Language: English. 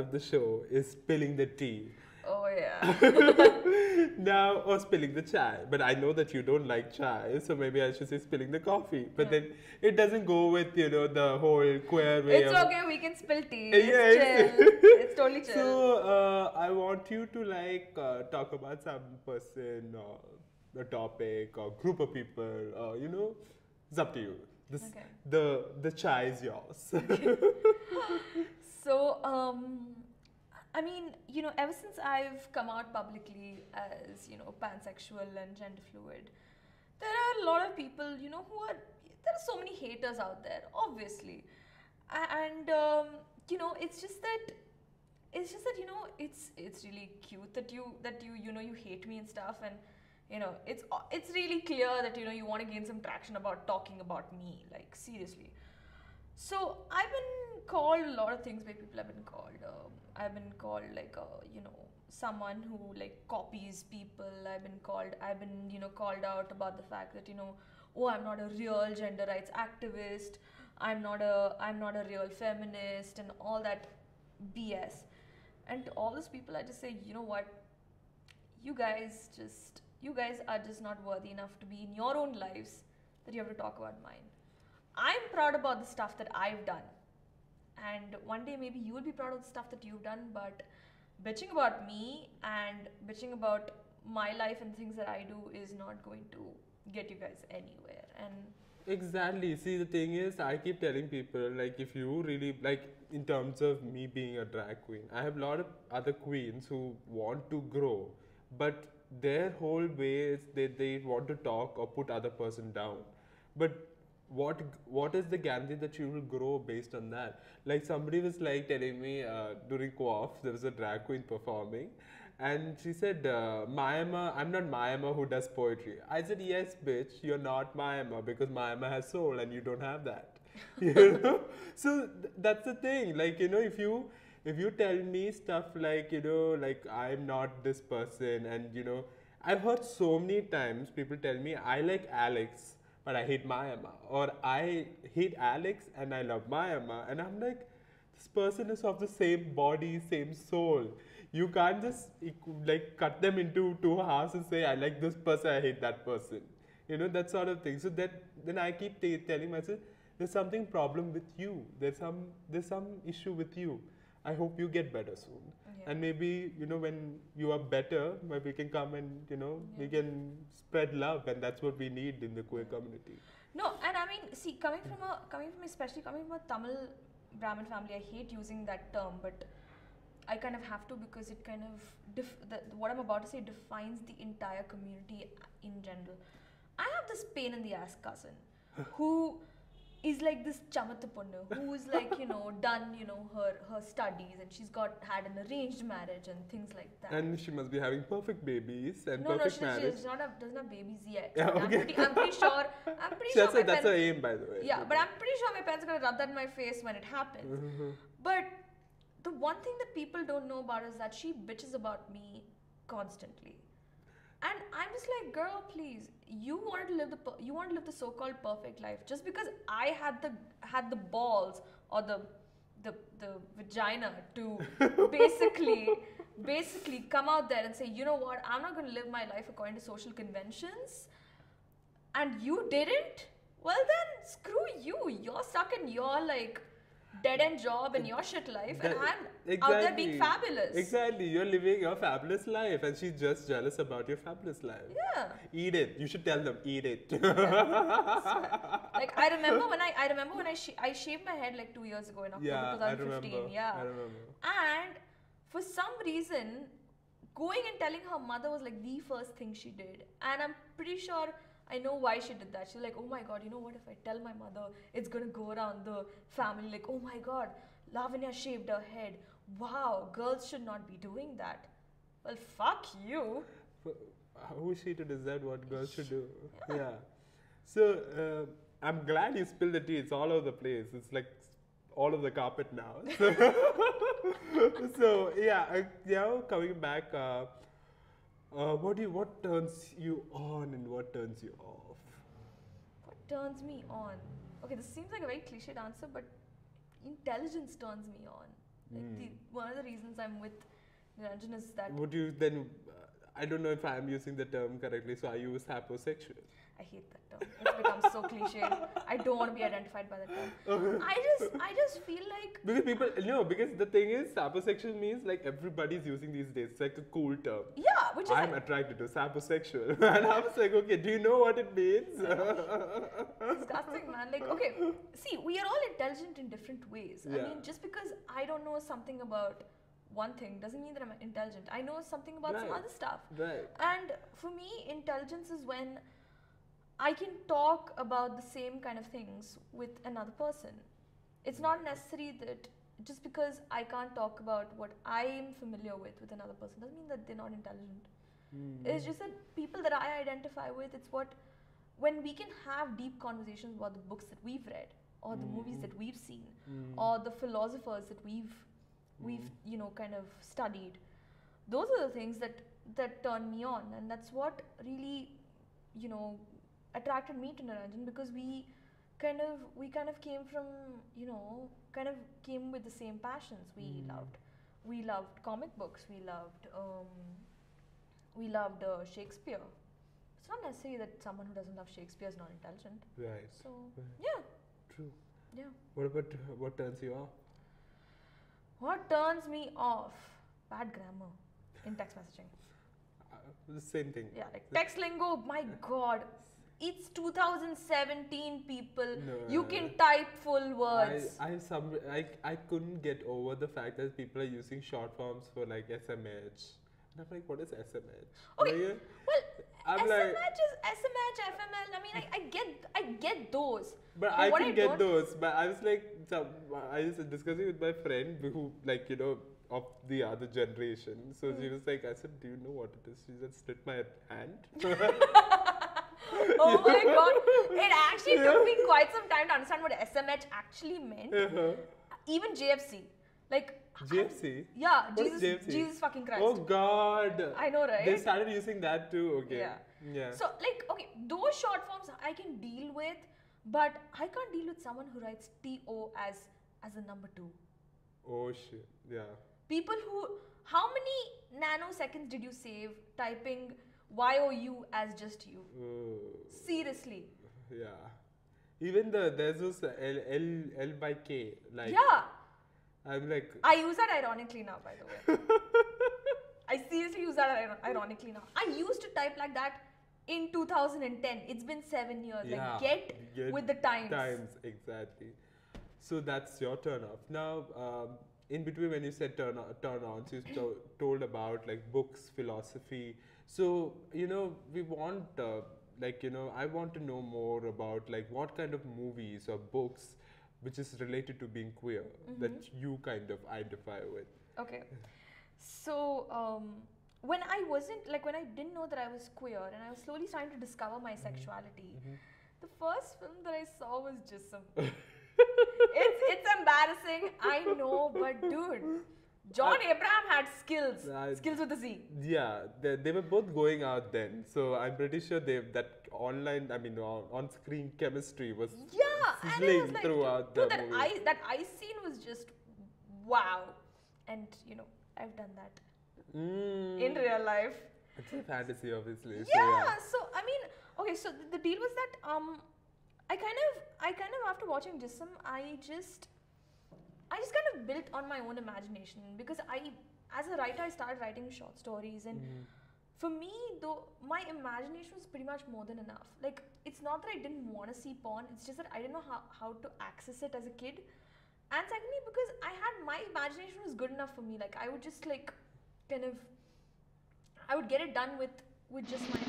part of the show is spilling the tea. Oh yeah. Now, or spilling the chai. But I know that you don't like chai, so maybe I should say spilling the coffee. But then it doesn't go with, the whole queer way It's of... okay, we can spill tea. Yeah, It's chill. It's totally chill. So, I want you to talk about some person or a topic or group of people, or, it's up to you. Okay. The chai is yours. So, I mean, ever since I've come out publicly as, pansexual and gender fluid, there are a lot of people, there are so many haters out there, obviously. And, it's just that, it's really cute that you hate me and stuff. And, it's really clear that, you want to gain some traction about talking about me, like, seriously. So I've been called a lot of things by people. I've been called someone who copies people. I've been called out about the fact that oh, I'm not a real gender rights activist. I'm not a real feminist and all that BS. And to all those people, I just say, you know what? You guys are just not worthy enough to be in your own lives that you have to talk about mine. I'm proud about the stuff that I've done. And one day maybe you will be proud of the stuff that you've done, but bitching about me and bitching about my life and things that I do is not going to get you guys anywhere. And exactly. See, the thing is, I keep telling people, if you really, in terms of me being a drag queen, I have a lot of other queens who want to grow, but their whole way is they want to talk or put other person down. But what is the guarantee that you will grow based on that? Like somebody was telling me during co-op, there was a drag queen performing, and she said, Mayama, I'm not Mayama who does poetry. I said, yes, bitch, you're not Mayama because Mayama has soul and you don't have that. So that's the thing. If you tell me stuff I'm not this person, and I've heard so many times people tell me I like Alex but I hate Mayama, or I hate Alex and I love Mayama, and I'm like, this person is of the same body, same soul. You can't just cut them into two halves and say I like this person, I hate that person. That sort of thing. So then I keep telling myself, there's something problem with you. There's some issue with you. I hope you get better soon. Yeah. And maybe, when you are better, maybe we can come and, we can spread love, and that's what we need in the queer community. No, and I mean, see, especially coming from a Tamil Brahmin family, I hate using that term, but I kind of have to because it kind of, what I'm about to say defines the entire community in general. I have this pain in the ass cousin who is like this chamatha punnu who is done her studies, and she's had an arranged marriage and things like that. And she must be having perfect babies and perfect marriage. She doesn't have babies yet. Yeah, okay. I'm pretty sure. That's her aim, by the way. Yeah, but I'm pretty sure my parents are gonna rub that in my face when it happens. Mm-hmm. But the one thing that people don't know about is that she bitches about me constantly. And I'm just like, girl, please, you want to live the so-called perfect life. Just because I had the balls or the vagina to basically come out there and say, you know what, I'm not going to live my life according to social conventions, and you didn't. Well then, screw you. You're stuck in your dead-end job in your shit life, and I'm out there being fabulous. Exactly, you're living your fabulous life, and she's just jealous about your fabulous life. Yeah. Eat it. You should tell them, eat it. Yeah. I remember when I shaved my head 2 years ago in October 2015. I remember. And for some reason, going and telling her mother was the first thing she did, and I'm pretty sure I know why she did that. She's like, oh my god, you know what, if I tell my mother, it's gonna go around the family oh my god, Lavanya shaved her head. Wow, girls should not be doing that. Well, fuck you. Who is she to decide what girls should do? Yeah. So, I'm glad you spilled the tea. It's all over the place. It's all over the carpet now. So yeah, coming back, what turns you on and what turns you off? What turns me on? Okay, this seems like a very cliched answer, but intelligence turns me on. Like one of the reasons I'm with Niranjan is that Would you then? I don't know if I'm using the term correctly. So are you saposexual? I hate that term. It's become so cliched. I don't want to be identified by that term. I just feel like Because people, no, because the thing is, saposexual means like everybody's using these days. It's like a cool term. yeah, which is I'm attracted to saposexual. And I was like, okay, do you know what it means? disgusting, man. Like, okay, see, we are all intelligent in different ways. I Yeah. mean, just because I don't know something about one thing doesn't mean that I'm intelligent. I know something about some Right. other stuff. Right. And for me, intelligence is when I can talk about the same kind of things with another person. It's not necessary that just because I can't talk about what I am familiar with another person doesn't mean that they're not intelligent. It's just that people that I identify with, it's what, when we can have deep conversations about the books that we've read or the movies that we've seen or the philosophers that we've you know, kind of studied. Those are the things that turn me on, and that's what really, you know, attracted me to Niranjan, because we kind of came from, you know, kind of came with the same passions. We loved comic books, we loved Shakespeare. It's not necessary that someone who doesn't love Shakespeare is not intelligent. Right. So Right. yeah, True. yeah. What about what turns you off? What turns me off? Bad grammar in text messaging. The same thing. Yeah, like text lingo, my god. It's 2017, people. No, You can type full words. I couldn't get over the fact that people are using short forms for like SMH. And I'm like, what is SMH? Okay, Like, well, I'm SMH is SMH, FML. I mean, I get those. But I can get those. But I was like, I was discussing with my friend who, like, you know, of the other generation. So she was like, I said, do you know what it is? She said, split my hand. Oh my god. It actually took me quite some time to understand what SMH actually meant. Even JFC. Like, JFC? Yeah, What is JFC? Jesus fucking Christ. Oh god. I know, right? They started using that too. Okay. Yeah. So, like, okay, those short forms I can deal with, but I can't deal with someone who writes TO as a number 2. Oh shit. Yeah. People who, how many nanoseconds did you save typing YOU as just you? Seriously. Yeah. Even there's those L by K. Like, Yeah. I'm like, I use that ironically now, by the way. I seriously use that ironically now. I used to type like that in 2010. It's been 7 years. yeah, Like, get with the times. Exactly. So that's your turn off. Now, in between when you said turn ons, you told about like books, philosophy. So, you know, we want, like, you know, I want to know more about like what kind of movies or books which is related to being queer that you kind of identify with. Okay. So, when I didn't know that I was queer and I was slowly trying to discover my sexuality, the first film that I saw was Jism. It's embarrassing, I know, but dude, John Abraham had skills. Skills with a Z. Yeah, they were both going out then. So I'm pretty sure that online, I mean, on-screen chemistry was And it was like, throughout dude, the movie. that ice scene was just wow. And, you know, I've done that in real life. It's a fantasy, obviously. Yeah, so I mean, okay, so the deal was that I kind of after watching Jism, I just kind of built on my own imagination, because as a writer, I started writing short stories, and for me, though, my imagination was pretty much more than enough. Like, it's not that I didn't want to see porn, it's just that I didn't know how to access it as a kid. And secondly, because my imagination was good enough for me. Like, I would just like, I would get it done with just my